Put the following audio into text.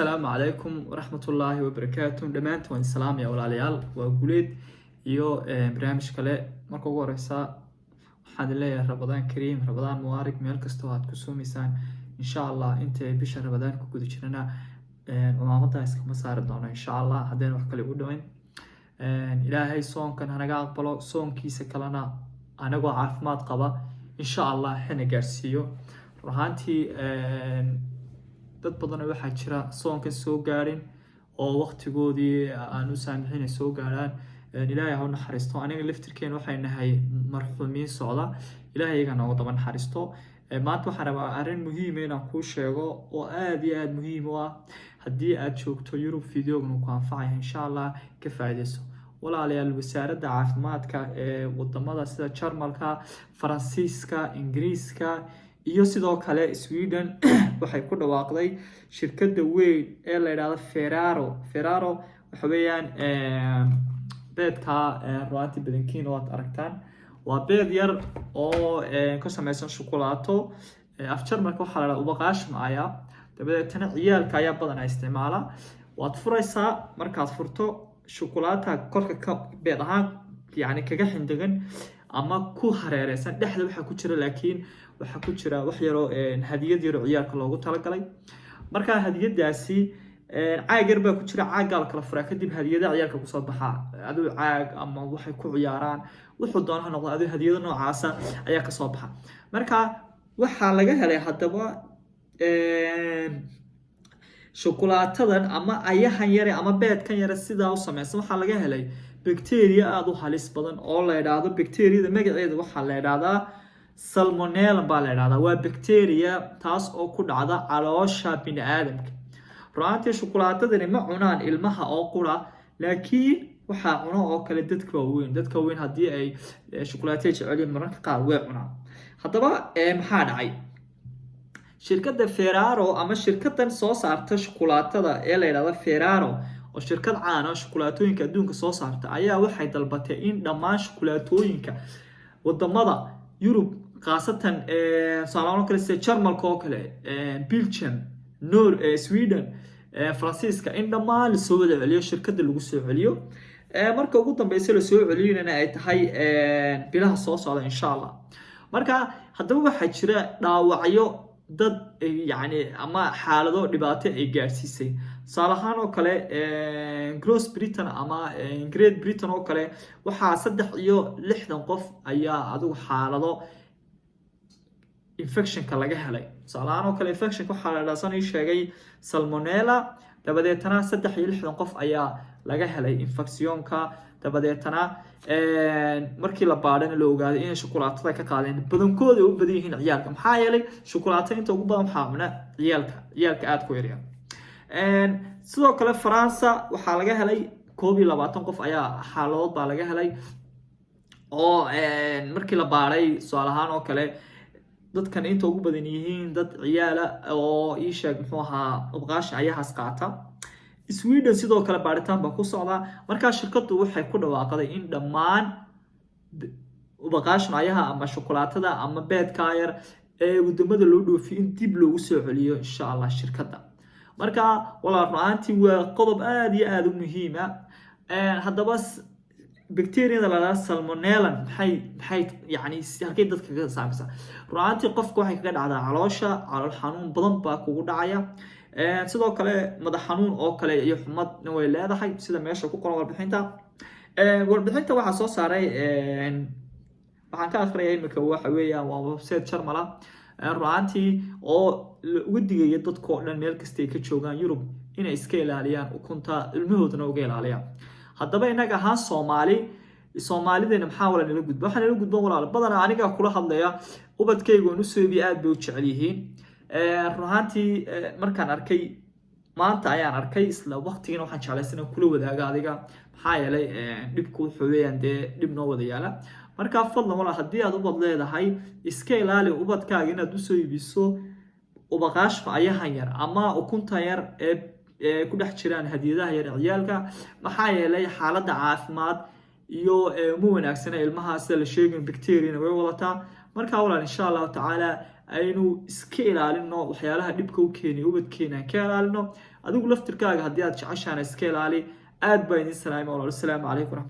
السلام عليكم ورحمة الله وبركاته. دمانت وان سلام يا ولاليال وقوليد iyo barnaamij kale marka ugu horeysa waxaan leeyahay Ramadaan Kariim, Ramadaan Mubaarak, meel kasta oo aad ku soomaysaan insha Allah inta bisha Ramadaan ku guda jirana umaamada iskama saari doono insha Allah hadeen wax kale u dhaweyn Ilaahay soonkan hanaga aqbalo soonkiisa kalena anagoo caafimaad qaba insha Allah xina gaarsiiyo ruuxantii dad badan waxaa jira soonkan soo gaarin oo waqtigoodii aan u saamixin soo gaaraan ilaahay ha u naxariisto aniga laftirkeen waxay nahay marxuumiin socda ilaahay iyaga nooga daba naxariisto maanta waxaan rabaa arrin muhiim ah inaan kuu sheego oo aad iyo aad muhiim u ah haddii aad joogto Yurub videogan ku anfacaya insha Allah ka faa'iideyso walaalayaal wasaaradda caafimaadka ee wadamada sida Jarmalka, Faransiiska, Ingiriiska iyo sidoo kale Sweden waxay ku dhawaaqday shirkadda weyn ee la yiraahdo Ferrero waxa weeyaan beedka ruuxaantii badankiin oo aad aragtaan waa beed yar oo ka samaysan shukulaato af Jarmalka waxa la yiraahdaa ubaqaashmaya dabadeetana ciyaalka ayaa badan isticmaala waad furaysaa markaad furto shukulaata korka ka beed ahaan yani kaga xindagan ama ku hareereysan dhexda waxa ku jira laakiin waxa ku jira wax yar oo hadiyad yar oo ciyaalka loogu talagalay marka hadiyadaasi caag yar baa ku jira caag kala furaa kadib hadiyada ciyaalka ku soo baxa adoo caag ama waxay ku ciyaaraan wuxuu doonaha noqdo adoo hadiyada noocaas ayaa ka soo baxa marka waxa laga helay hadaba shukulaatadan ama ayahan yare ama beedkan yare sida u sameeysan waxa laga helay bacteria aad u halis badan oo la yiraahdo bacteria magaceeda waxa la yiraahdaa salmonella baa la yiraahdaa waa bacteria taas oo ku dhacda caloosha bini'aadamka ruuxaantii shukulaatadani ma cunaan ilmaha oo qura laakiin waxa cuno oo kale dadka weyn hadii ay shukulaato jecel mararka qaar way cunaan hadaba maxaa dhacay shirkadda Ferrero ama shirkaddan soo saarta shukulaatada ee la yiraahdo Ferrero oo shirkad caan ah shukulaatooyinka adduunka soo saarta ayaa waxay dalbatay in dhammaan shukulaatooyinka wadamada Yurub qaasatan Soomaaliya kale sida Jarmalka oo kale Belgium Sweden Faransiiska in dhammaan soo wada celiyo shirkadda lagu soo celiyo marka ugu dambeysay la soo celiyana ay tahay bilaha soo socda insha Allah marka hadaba waxa jira dhaawacyo dad yani ama xaalado dhibaato ay gaarsiisay salahan oo kale Great Britain ama Great Britain oo kale waxa 360 qof ayaa adigu xaalado infection ka laga helay salahan oo kale infection waxa la dhaasan sheegay salmonella dabadeetana 360 qof ayaa laga helay infectionka dabadeetana markii la baadhana la ogaaday in shukulaatada ka qaadeen badankooda u badan yihiin ciyaalka maxaa yeelay shukulaatada inta ugu badan waxaa cuna ciyaalka aad ku yar sidoo kale Faransa waxa laga helay 22 qof ayaa xaaladood baa laga helay oo markii la baadhay su'aalahan oo kale dadkan inta ugu badan yihiin dad ciyaala oo ii sheeg muxuu ahaa ubqaash ayahaas qaata Sweden sidoo kale baaritaan baa ku socda marka shirkaddu waxay ku dhawaaqday in dhammaan ubaqaashna ayaha ama shukulaatada ama beedka yar ee wadamada loo dhoofiyo in dib loogu soo celiyo insha Allah shirkadda marka walaal ruuxaantii waa qodob aad iyo aad u muhiim ah hadaba bacteria la salmonella maxay yani halkay dadka ka saameysa ruuxaantii qofka waxay kaga dhacdaa caloosha calool xanuun badan baa kugu dhacaya sidoo kale madax xanuun oo kale iyo xumad way leedahay sida meesha ku qoran warbixinta waxa soo saaray waxaan ka akhriyay imika waxa weeyaan waa website Jarmal ruuxaantii oo ugu digaya dadka oo dhan meel kasta ay ka joogaan Yurub inay iska ilaaliyaan ukunta ilmahoodana uga ilaaliyaan hadaba inaga ahaan Soomaalidana maxaa wala nala gudbo waxaan nala gudbo walaal badan aniga kula hadlaya ubadkaygu inu soobi aad bay u jecel yihiin ruuxaantii markaan arkay maanta ayaan arkay isla waqtigan waxaan jeclaysanaa kula wadaaga adiga maxaa yeelay dhibku wuxuu weeyaan dhib noo wada yaala marka fadlan walaal haddii aad ubad leedahay iska ilaali ubadkaaga inaad u soo iibiso ubaqaashka ayahan yar ama ukunta yar ee ku dhex jiraan hadiyadaha yar ciyaalka maxaa yeelay xaaladda caafimaad iyo mu wanaagsan ilmaha sida la sheegay bacteria way wadataa marka walaal insha Allah taala aynu iska ilaalino waxyaalaha dhibka u keenay ubadkeena ka ilaalino adigu laftirkaaga haddii aad jeceshaana iska ilaali aad baa idin salaamay walaal. Assalaamu calaykum.